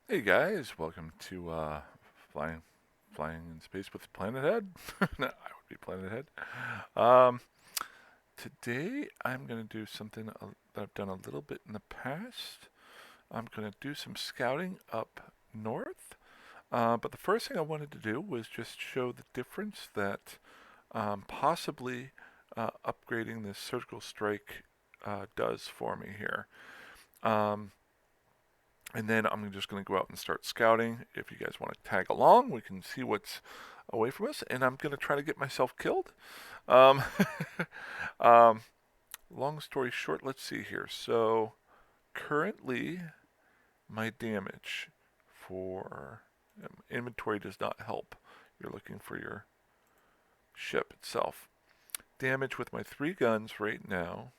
Hey guys, welcome to flying in space with Planethead. No, I would be Planethead. Um, Today I'm going to do something that I've done a little bit in the past. I'm going to do some scouting up north. But the first thing I wanted to do was just show the difference that possibly upgrading this surgical strike does for me here. Um, And then I'm just going to go out and start scouting. If you guys want to tag along, we can see what's away from us. And I'm going to try to get myself killed. Um, um, Long story short, let's see here. So currently, my damage for inventory does not help. You're looking for your ship itself. Damage with my 3 guns right now.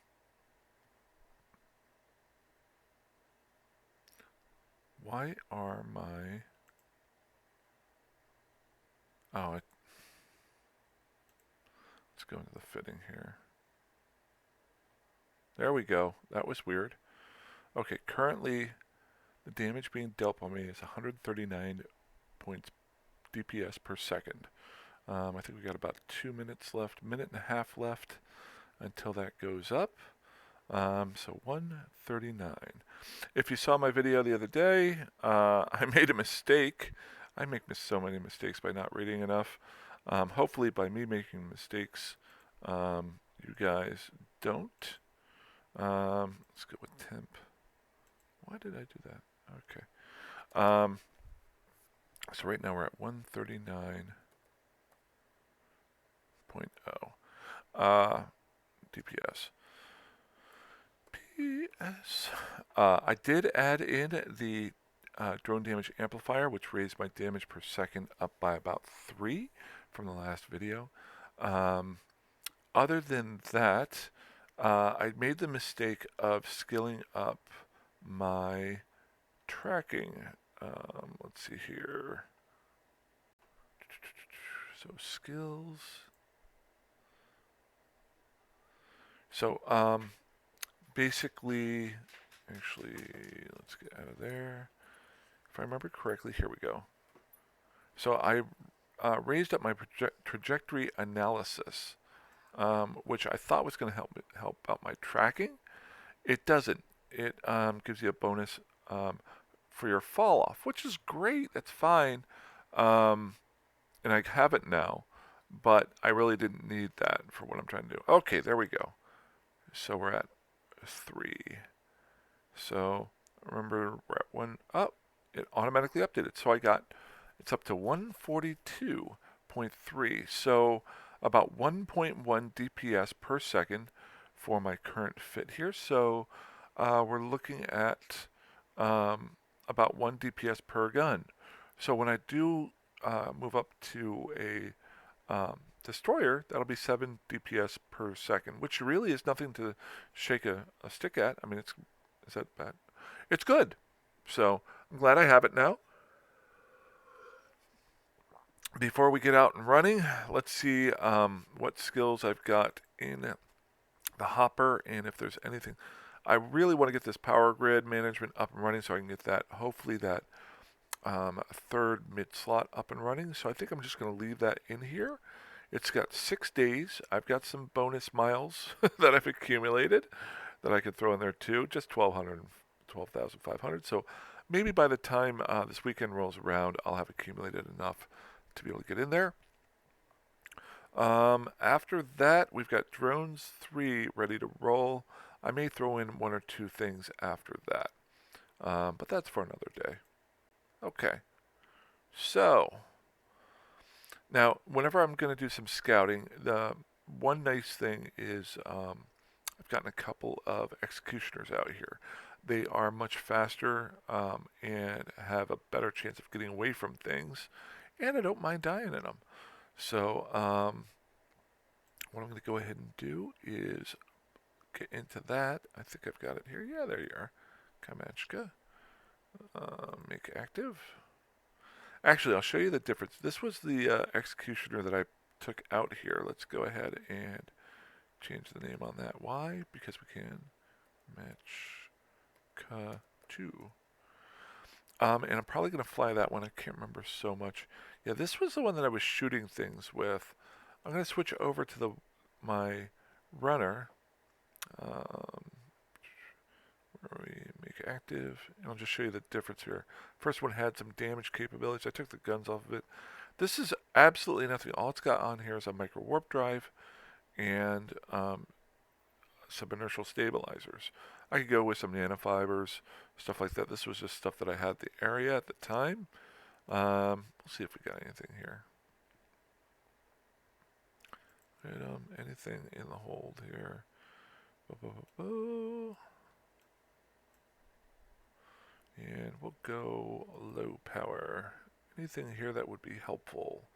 Why are my... Oh, let's go into the fitting here. There we go. That was weird. Okay, currently the damage being dealt on me is 139 points DPS per second. I think we got about 2 minutes left, minute and a half left until that goes up. So 139. If you saw my video the other day, I made a mistake. I make so many mistakes by not reading enough. Hopefully, by me making mistakes, you guys don't. Let's go with temp. Why did I do that? Okay. Um, so right now we're at 139.0 DPS. PS. I did add in the drone damage amplifier, which raised my damage per second up by about 3 from the last video. Other than that, I made the mistake of skilling up my tracking. Let's see here. So skills. So basically, actually, let's get out of there. If I remember correctly, here we go. So I raised up my trajectory analysis, which I thought was going to help out my tracking. It doesn't. It gives you a bonus for your fall off, which is great. That's fine. And I have it now, but I really didn't need that for what I'm trying to do. Okay, there we go. So we're at 3. So remember we're at 1 up. It automatically updated. So it's up to 142.3. So about 1.1 DPS per second for my current fit here. So we're looking at about 1 DPS per gun. So when I do move up to a destroyer, that'll be 7 DPS per second, which really is nothing to shake a stick at. I mean, is that bad? It's good. So I'm glad I have it now. Before we get out and running, let's see what skills I've got in the hopper and if there's anything. I really want to get this power grid management up and running so I can get that, hopefully that third mid slot up and running. So I think I'm just going to leave that in here. It's got 6 days. I've got some bonus miles that I've accumulated that I could throw in there too. Just 1,200, 12,500. So maybe by the time this weekend rolls around, I'll have accumulated enough to be able to get in there. After that, we've got drones 3 ready to roll. I may throw in 1 or 2 things after that, but that's for another day. Okay, so now whenever I'm going to do some scouting, the one nice thing is I've gotten a couple of executioners out here. They are much faster and have a better chance of getting away from things, and I don't mind dying in them. So what I'm going to go ahead and do is get into that. I think I've got it here. Yeah, there you are. Kamachka. Make active. Actually, I'll show you the difference. This was the executioner that I took out here. Let's go ahead and change the name on that. Why? Because we can match 2. And I'm probably going to fly that one. I can't remember so much. Yeah, this was the one that I was shooting things with. I'm going to switch over to my runner. Um, where we make active, and I'll just show you the difference here. First one had some damage capabilities. I took the guns off of it. This is absolutely nothing. All it's got on here is a micro warp drive and some inertial stabilizers. I could go with some nanofibers, stuff like that. This was just stuff that I had the area at the time. We'll see if we got anything here. Anything in the hold here? And we'll go low power. Anything here that would be helpful?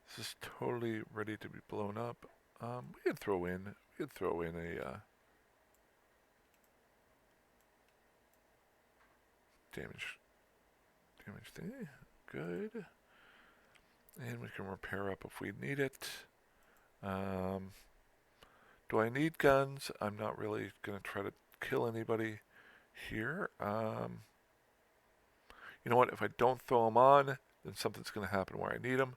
This is totally ready to be blown up. We could throw in a damage thingy. Good. And we can repair up if we need it. Do I need guns? I'm not really going to try to kill anybody here. You know what? If I don't throw them on, then something's going to happen where I need them.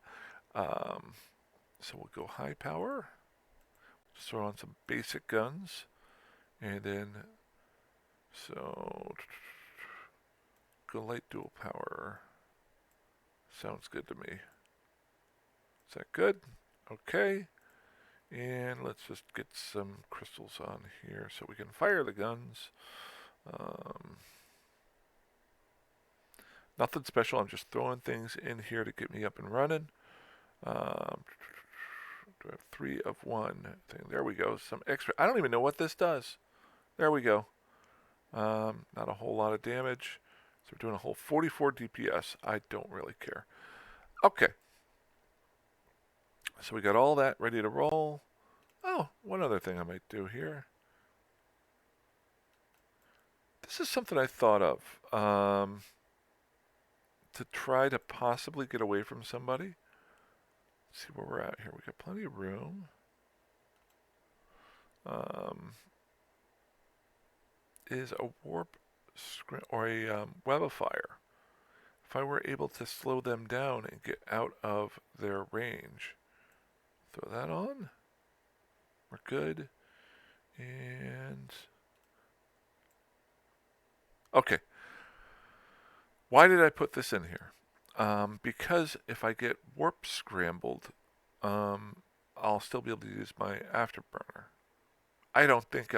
So we'll go high power. Just throw on some basic guns. And then, so, go light dual power. Sounds good to me. Is that good? Okay. And let's just get some crystals on here so we can fire the guns. Nothing special. I'm just throwing things in here to get me up and running. Do I have 3 of 1 thing? There we go. Some extra. I don't even know what this does. There we go. Not a whole lot of damage. So we're doing a whole 44 DPS. I don't really care. Okay. So we got all that ready to roll. Oh, one other thing I might do here. This is something I thought of. To try to possibly get away from somebody. Let's see where we're at here. We got plenty of room. Is a warp or a web of fire. If I were able to slow them down and get out of their range, throw that on. We're good. And okay. Why did I put this in here? Because if I get warp scrambled, I'll still be able to use my afterburner. I don't think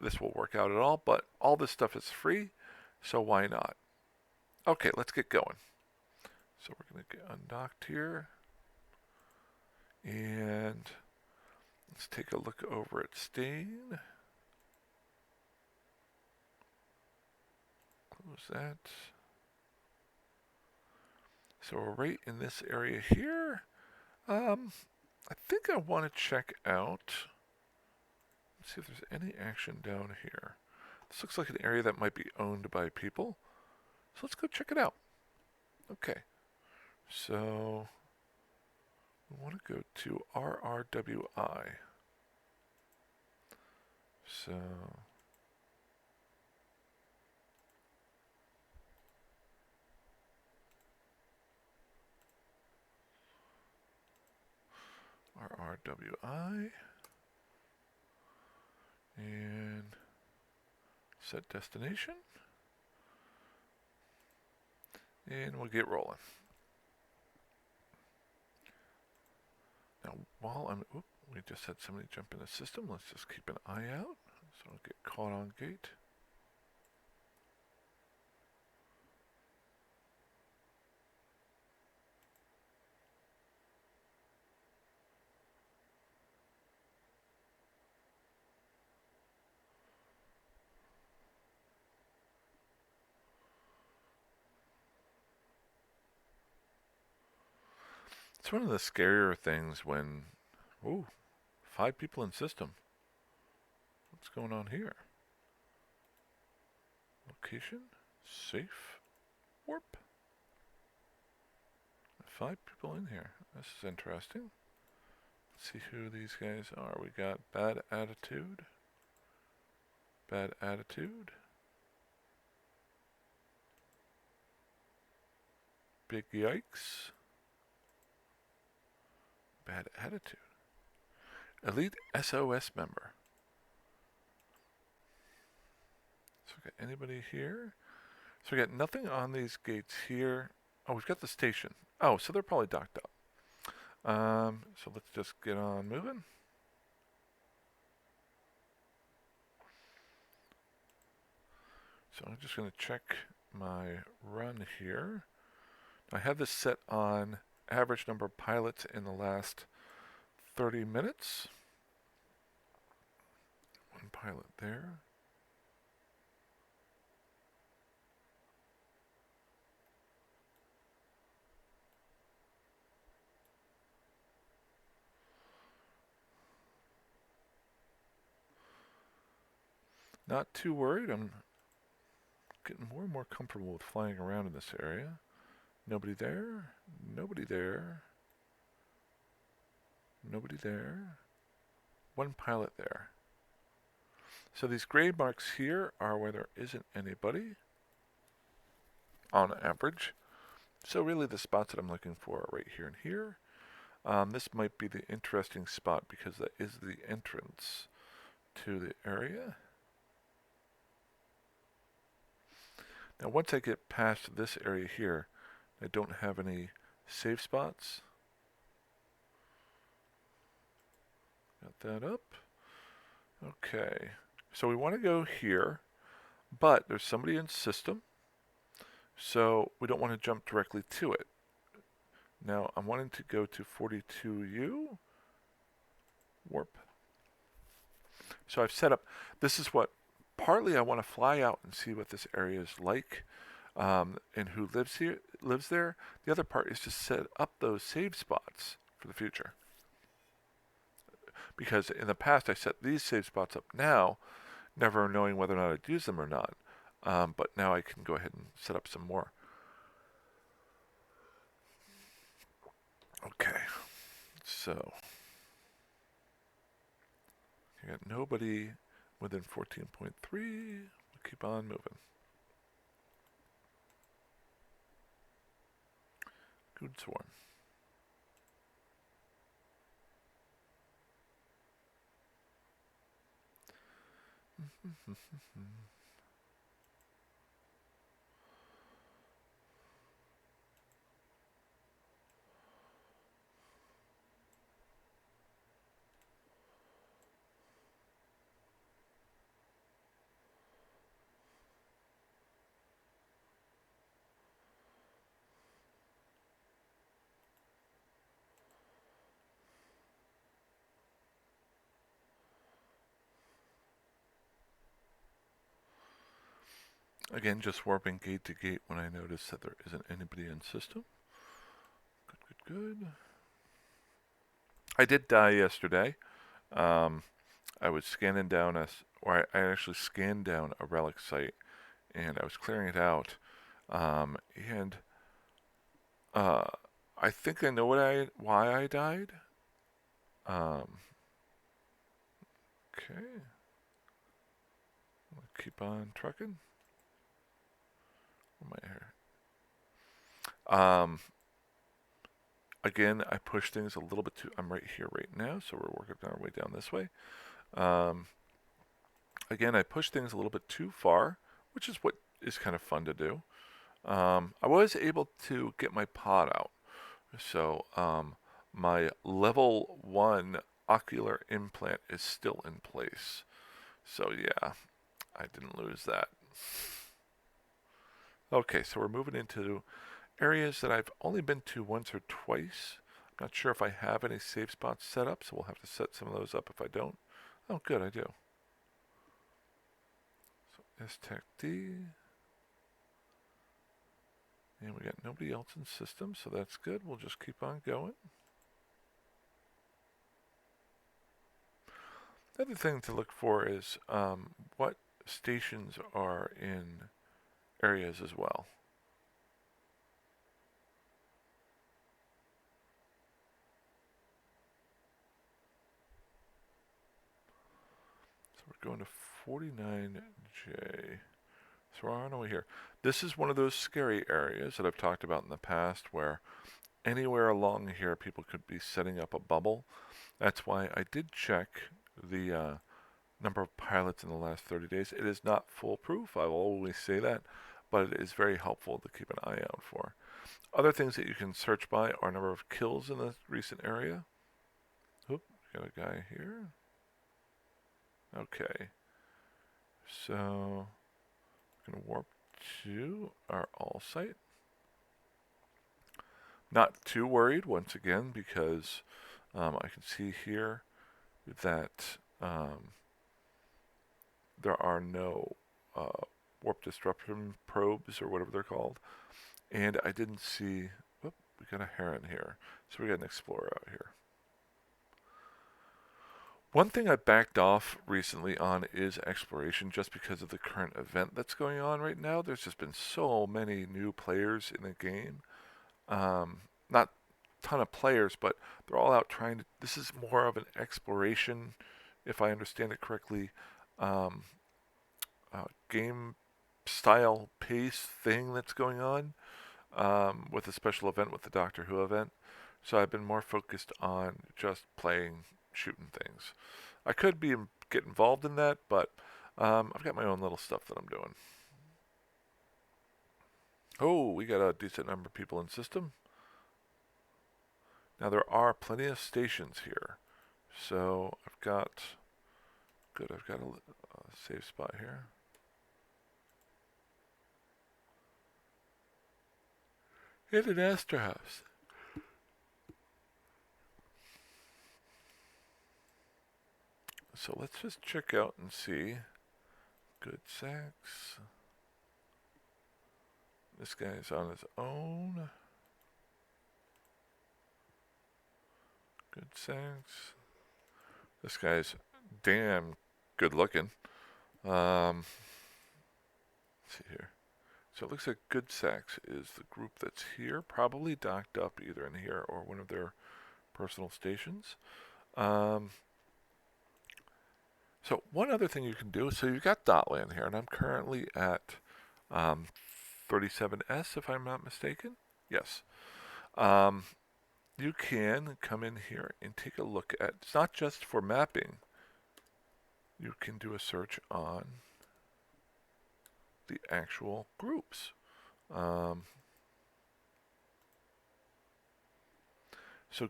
this will work out at all, but all this stuff is free, so why not? Okay, let's get going. So we're going to get undocked here. And let's take a look over at Staain. Close that. So we're right in this area here. I think I want to check out. Let's see if there's any action down here. This looks like an area that might be owned by people. So let's go check it out. Okay. So we want to go to RRWI. So RRWI and set destination. And we'll get rolling. Now, while we just had somebody jump in the system. Let's just keep an eye out so I don't get caught on gate. It's one of the scarier things when, 5 people in system. What's going on here? Location, safe, warp. 5 people in here. This is interesting. Let's see who these guys are. We got bad attitude. Bad attitude. Big yikes. Bad attitude. Elite SOS member. So we got anybody here? So we got nothing on these gates here. Oh, we've got the station. Oh, so they're probably docked up. So let's just get on moving. So I'm just going to check my run here. I have this set on average number of pilots in the last 30 minutes. One pilot there. Not too worried. I'm getting more and more comfortable with flying around in this area. Nobody there. Nobody there. Nobody there. One pilot there. So these gray marks here are where there isn't anybody on average. So really the spots that I'm looking for are right here and here. This might be the interesting spot because that is the entrance to the area. Now once I get past this area here, I don't have any safe spots. Got that up. Okay, so we want to go here, but there's somebody in system, so we don't want to jump directly to it. Now I'm wanting to go to 42U, warp. So I've set up, this is what, partly I want to fly out and see what this area is like, and who lives there. The other part is to set up those save spots for the future. Because in the past I set these save spots up now, never knowing whether or not I'd use them or not. But now I can go ahead and set up some more. Okay, so I got nobody within 14.3. We'll keep on moving. Good swarm. Again, just warping gate to gate when I notice that there isn't anybody in system. Good. I did die yesterday. I was scanning down I actually scanned down a relic site, and I was clearing it out, and I think I know why I died. Okay, I'll keep on trucking. Where am I here? Again, I push things a little bit too. I'm right here right now, so we're working our way down this way. Again, I push things a little bit too far, which is what is kind of fun to do. I was able to get my pod out. So my level 1 ocular implant is still in place. So yeah, I didn't lose that. Okay, so we're moving into areas that I've only been to once or twice. I'm not sure if I have any safe spots set up, so we'll have to set some of those up if I don't. Oh, good, I do. So S-Tech D. And we got nobody else in system, so that's good. We'll just keep on going. The other thing to look for is what stations are in areas as well. So we're going to 49J. So where are we here? This is one of those scary areas that I've talked about in the past where anywhere along here people could be setting up a bubble. That's why I did check the number of pilots in the last 30 days. It is not foolproof, I will always say that, but it is very helpful to keep an eye out for. Other things that you can search by are number of kills in the recent area. Oop, got a guy here. Okay, so I'm going to warp to our all site. Not too worried once again because I can see here that there are no warp disruption probes or whatever they're called. And I didn't see, whoop, we got a heron here. So we got an explorer out here. One thing I backed off recently on is exploration just because of the current event that's going on right now. There's just been so many new players in the game. Not a ton of players, but they're all out trying to, this is more of an exploration, if I understand it correctly, game style pace thing that's going on with a special event with the Doctor Who event. So I've been more focused on just playing, shooting things. I could get involved in that, but I've got my own little stuff that I'm doing. Oh, we got a decent number of people in system. Now there are plenty of stations here. So I've got a safe spot here. In an Astor House. So let's just check out and see. Good sex. This guy's on his own. Good sex. This guy's damn good looking. Let's see here. So it looks like Good Sex is the group that's here, probably docked up either in here or one of their personal stations. So one other thing you can do, so you've got Dotland here, and I'm currently at 37S, if I'm not mistaken. Yes. You can come in here and take a look at, it's not just for mapping. You can do a search on the actual groups. So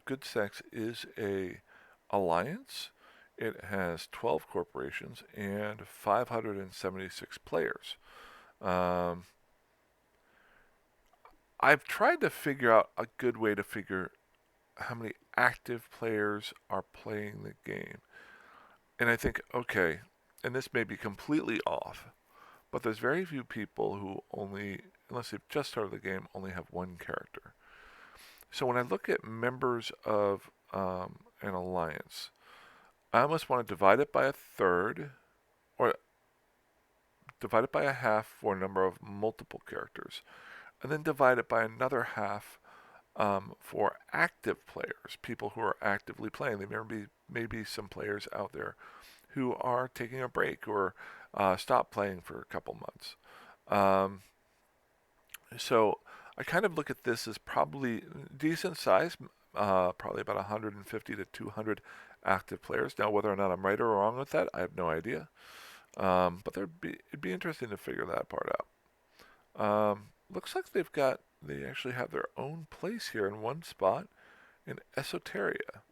Good Sex is a alliance. It has 12 corporations and 576 players. I've tried to figure out a good way to figure how many active players are playing the game. And I think, okay, and this may be completely off, but there's very few people who only, unless they've just started the game, only have one character. So when I look at members of an alliance, I almost want to divide it by a third, or divide it by a half for a number of multiple characters, and then divide it by another half for active players, people who are actively playing. There may be some players out there who are taking a break or stop playing for a couple months. So I kind of look at this as probably decent size, probably about 150 to 200 active players. Now, whether or not I'm right or wrong with that, I have no idea. But it'd be interesting to figure that part out. Looks like they actually have their own place here in one spot in Esoteria.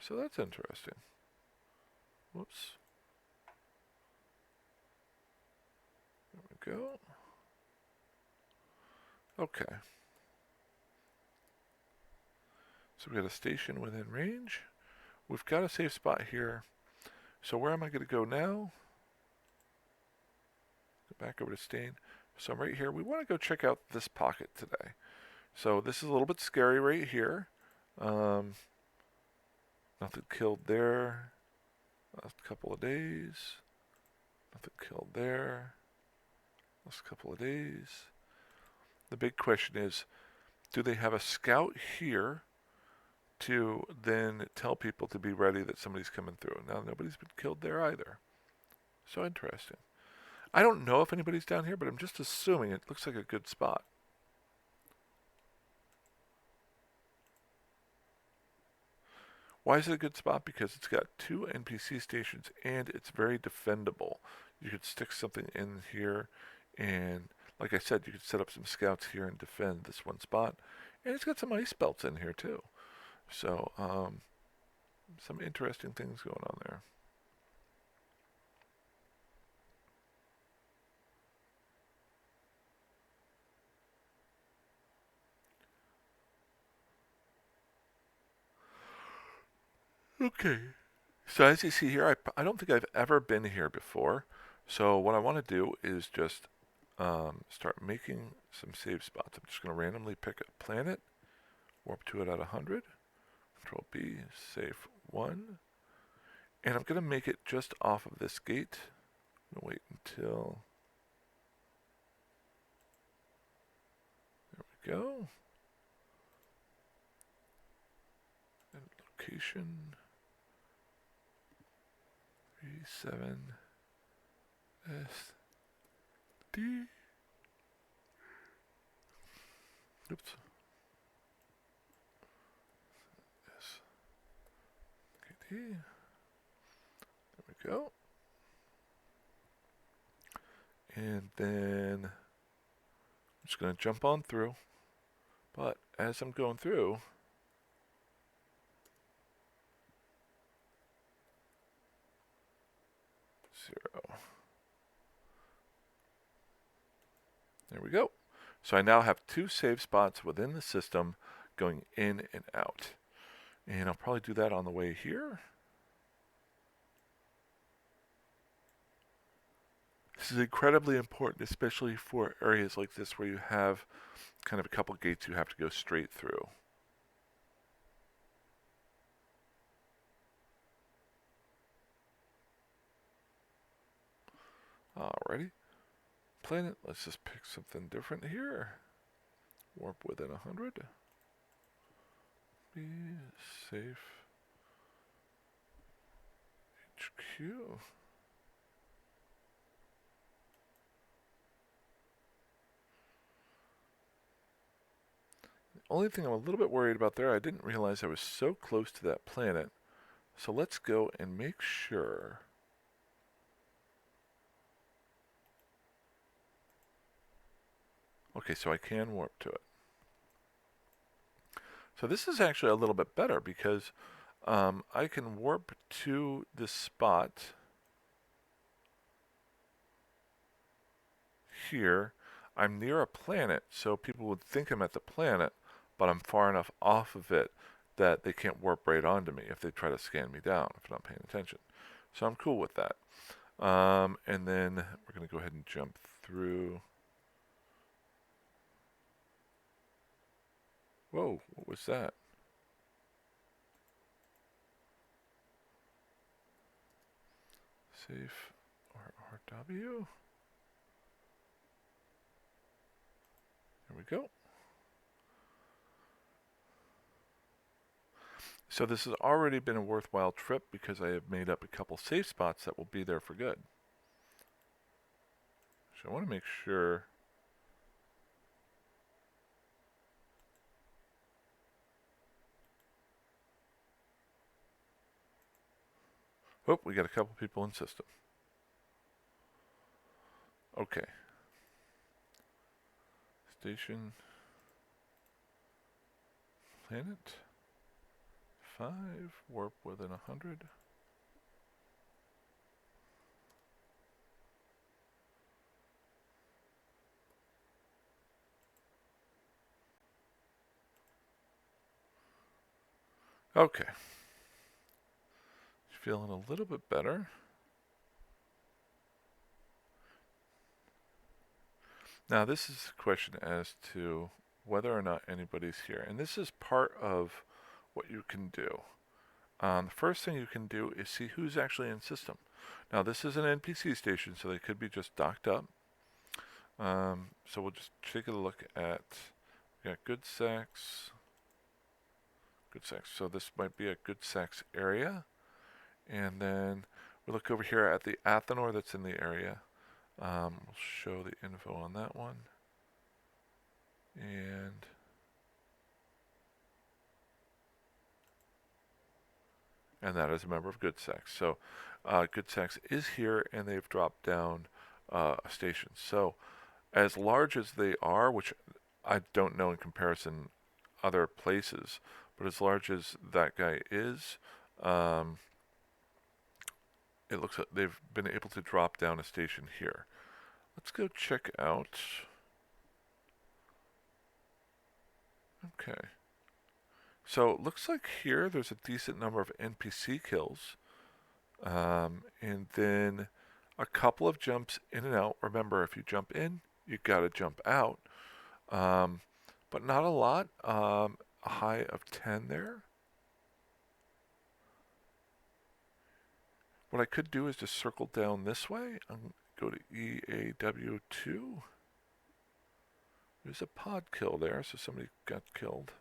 So that's interesting. Whoops. There we go. Okay. So we got a station within range. We've got a safe spot here. So where am I going to go now? Go back over to Staain. So I'm right here. We want to go check out this pocket today. So this is a little bit scary right here. Nothing killed there. Last couple of days. Nothing killed there. Last couple of days. The big question is, do they have a scout here to then tell people to be ready that somebody's coming through? Now, nobody's been killed there either. So interesting. I don't know if anybody's down here, but I'm just assuming it looks like a good spot. Why is it a good spot? Because it's got 2 NPC stations and it's very defendable. You could stick something in here and, like I said, you could set up some scouts here and defend this one spot. And it's got some ice belts in here too. So, some interesting things going on there. Okay. So as you see here, I don't think I've ever been here before. So what I want to do is just start making some save spots. I'm just going to randomly pick a planet, warp to it at 100, Control B, save 1, and I'm going to make it just off of this gate. I'm going to wait until, there we go, and location, 37, S, D, oops, S, K, D, there we go. And then I'm just going to jump on through. But as I'm going through, zero. There we go. So I now have 2 save spots within the system going in and out. And I'll probably do that on the way here. This is incredibly important, especially for areas like this where you have kind of a couple gates you have to go straight through. Alrighty. Planet, let's just pick something different here. Warp within 100. Be safe. HQ. Only thing I'm a little bit worried about there, I didn't realize I was so close to that planet. So let's go and make sure. Okay, so I can warp to it. So this is actually a little bit better because I can warp to this spot here. I'm near a planet, so people would think I'm at the planet, but I'm far enough off of it that they can't warp right onto me if they try to scan me down if I'm not paying attention. So I'm cool with that. And then we're going to go ahead and jump through. Whoa, what was that? Safe RRW. There we go. So this has already been a worthwhile trip because I have made up a couple safe spots that will be there for good. So I want to make sure. Oh, we got a couple people in system. Okay. Station. Planet. 5. Warp within 100. Okay. Feeling a little bit better. Now this is a question as to whether or not anybody's here. And this is part of what you can do. The first thing you can do is see who's actually in system. Now this is an NPC station, so they could be just docked up. So we'll just take a look at, we got good sex. So this might be a good sex area. And then we look over here at the Athenor that's in the area. We'll show the info on that one. And that is a member of Good Sex. So Good Sex is here, and they've dropped down a station. So as large as they are, which I don't know in comparison other places, but as large as that guy is, um, it looks like they've been able to drop down a station here. Let's go check out. Okay. So it looks like here there's a decent number of NPC kills. And then a couple of jumps in and out. Remember, if you jump in, you got to jump out. But not a lot. A high of 10 there. What I could do is just circle down this way and go to EAW2. There's a pod kill there, so somebody got killed.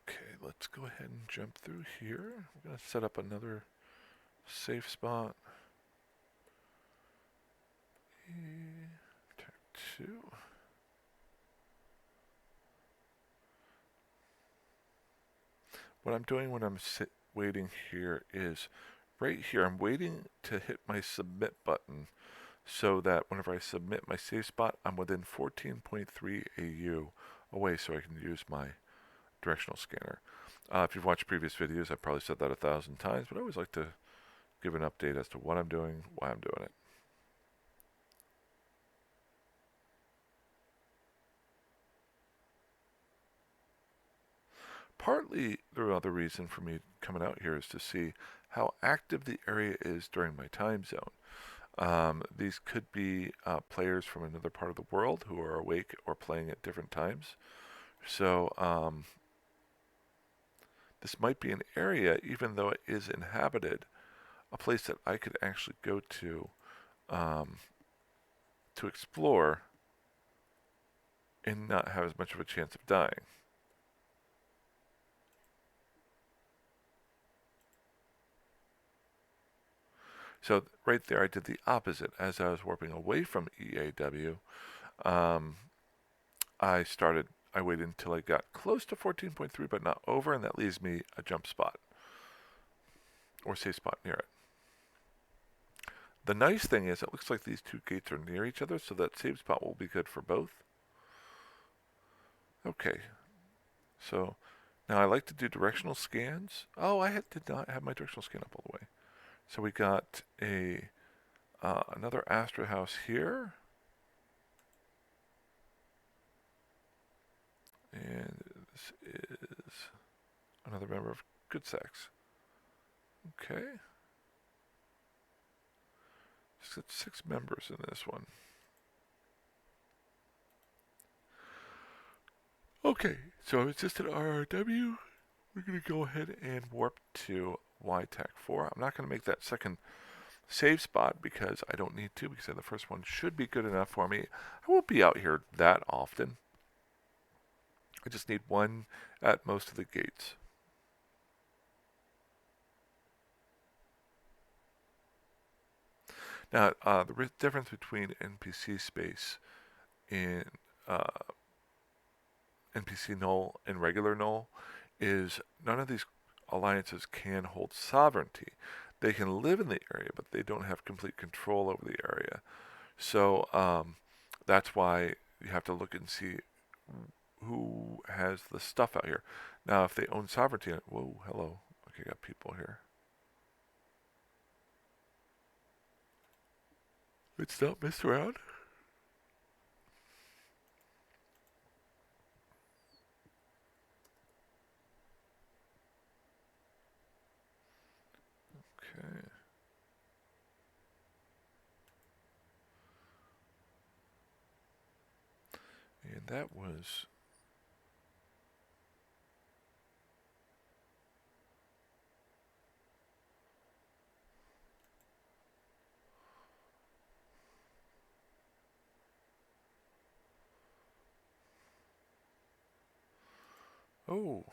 Okay, let's go ahead and jump through here. We're going to set up another safe spot. Attack 2. What I'm doing when I'm waiting here is right here, I'm waiting to hit my submit button so that whenever I submit my save spot, I'm within 14.3 AU away so I can use my directional scanner. If you've watched previous videos, I've probably said that 1,000 times, but I always like to give an update as to what I'm doing, why I'm doing it. Partly the other reason for me coming out here is to see how active the area is during my time zone. These could be players from another part of the world who are awake or playing at different times. So this might be an area, even though it is inhabited, a place that I could actually go to explore and not have as much of a chance of dying. So right there, I did the opposite. As I was warping away from EAW, I waited until I got close to 14.3, but not over, and that leaves me a jump spot or safe spot near it. The nice thing is it looks like these two gates are near each other, so that save spot will be good for both. Okay, so now I like to do directional scans. Oh, did not have my directional scan up all the way. So we got another Astra house here. And this is another member of Good Sex. Okay. Just got 6 members in this one. Okay, so it's just an RRW. We're going to go ahead and warp to YTAC 4. I'm not going to make that second save spot because I don't need to, because the first one should be good enough for me. I won't be out here that often. I just need one at most of the gates. Now, the difference between NPC space in NPC null and regular null is none of these alliances can hold sovereignty. They can live in the area, but they don't have complete control over the area. So that's why you have to look and see who has the stuff out here. Now, if they own sovereignty, whoa, hello. Okay, got people here. Let's not mess around. Okay. And that was Oh,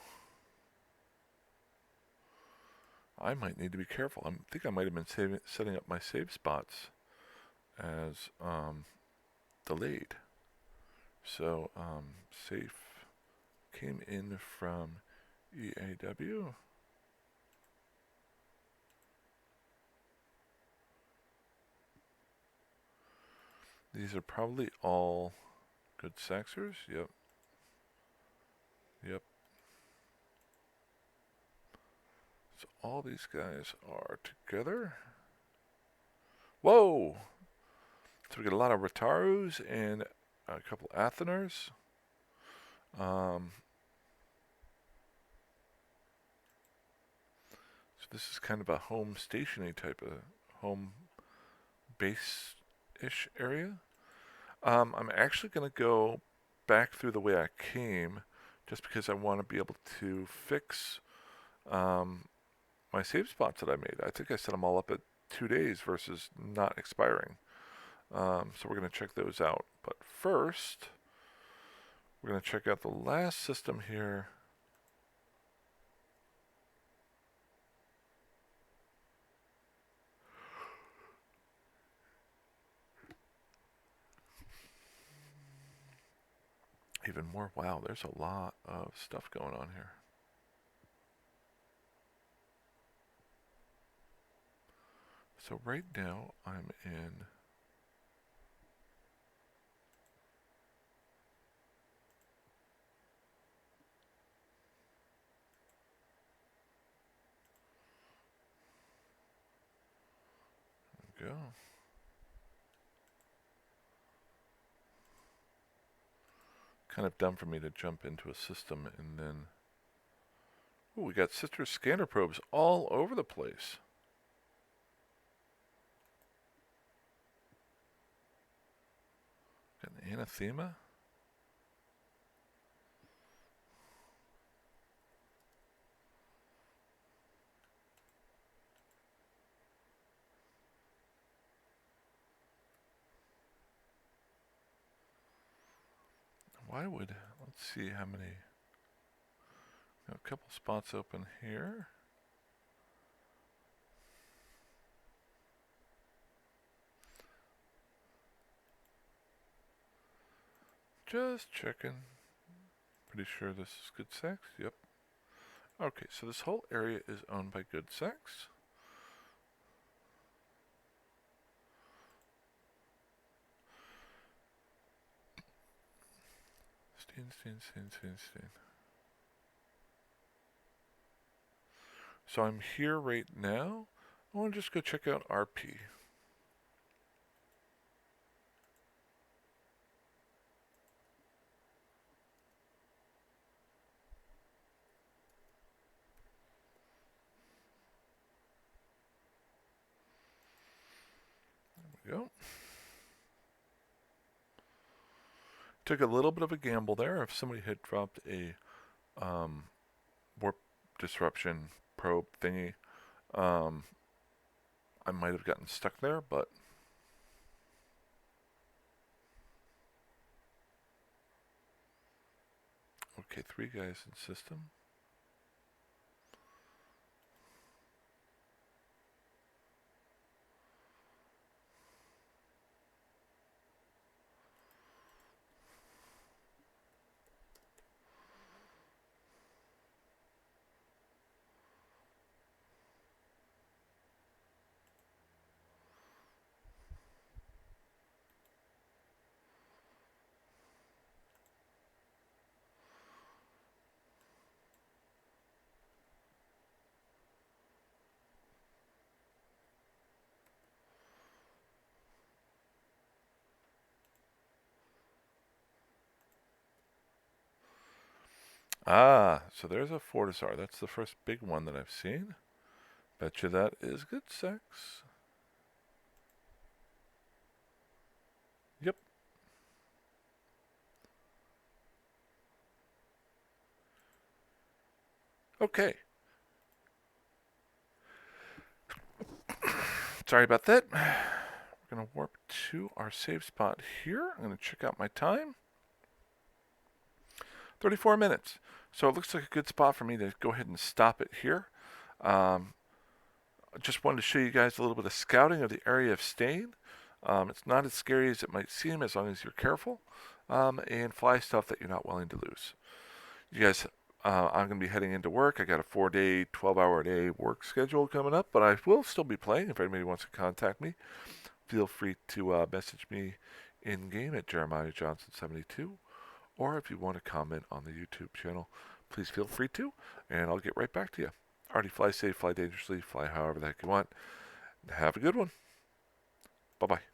I might need to be careful. I think I might have been setting up my save spots as delayed. So safe came in from EAW. These are probably all good Saxers. Yep. Yep. So all these guys are together. Whoa! So we get a lot of Ratarus and a couple Atheners. So this is kind of a home stationy type of home base-ish area. I'm actually going to go back through the way I came just because I want to be able to fix my save spots that I made. I think I set them all up at 2 days versus not expiring. So we're going to check those out. But first, we're going to check out the last system here. Even more. Wow, there's a lot of stuff going on here. So right now I'm in go. Kind of dumb for me to jump into a system and then... Ooh, we got sister scanner probes all over the place. Got an anathema. Why would... Let's see how many... Got a couple spots open here. Just checking. Pretty sure this is good sex. Yep. Okay, so this whole area is owned by good sex. Staain. So I'm here right now. I want to just go check out RP. There we go. Took a little bit of a gamble there. If somebody had dropped a warp disruption probe thingy, I might have gotten stuck there, but okay, 3 guys in system. Ah, so there's a Fortizar. That's the first big one that I've seen. Bet you that is good sex. Yep. Okay. Sorry about that. We're going to warp to our save spot here. I'm going to check out my time. 34 minutes. So it looks like a good spot for me to go ahead and stop it here. Um, I just wanted to show you guys a little bit of scouting of the area of Staain. It's not as scary as it might seem as long as you're careful and fly stuff that you're not willing to lose. You guys, I'm going to be heading into work. I got a 4-day, 12-hour-a-day work schedule coming up, but I will still be playing. If anybody wants to contact me, feel free to message me in game at Jeremiah Johnson 72, or if you want to comment on the YouTube channel, please feel free to, and I'll get right back to you. Alrighty, fly safe, fly dangerously, fly however the heck you want. Have a good one. Bye bye.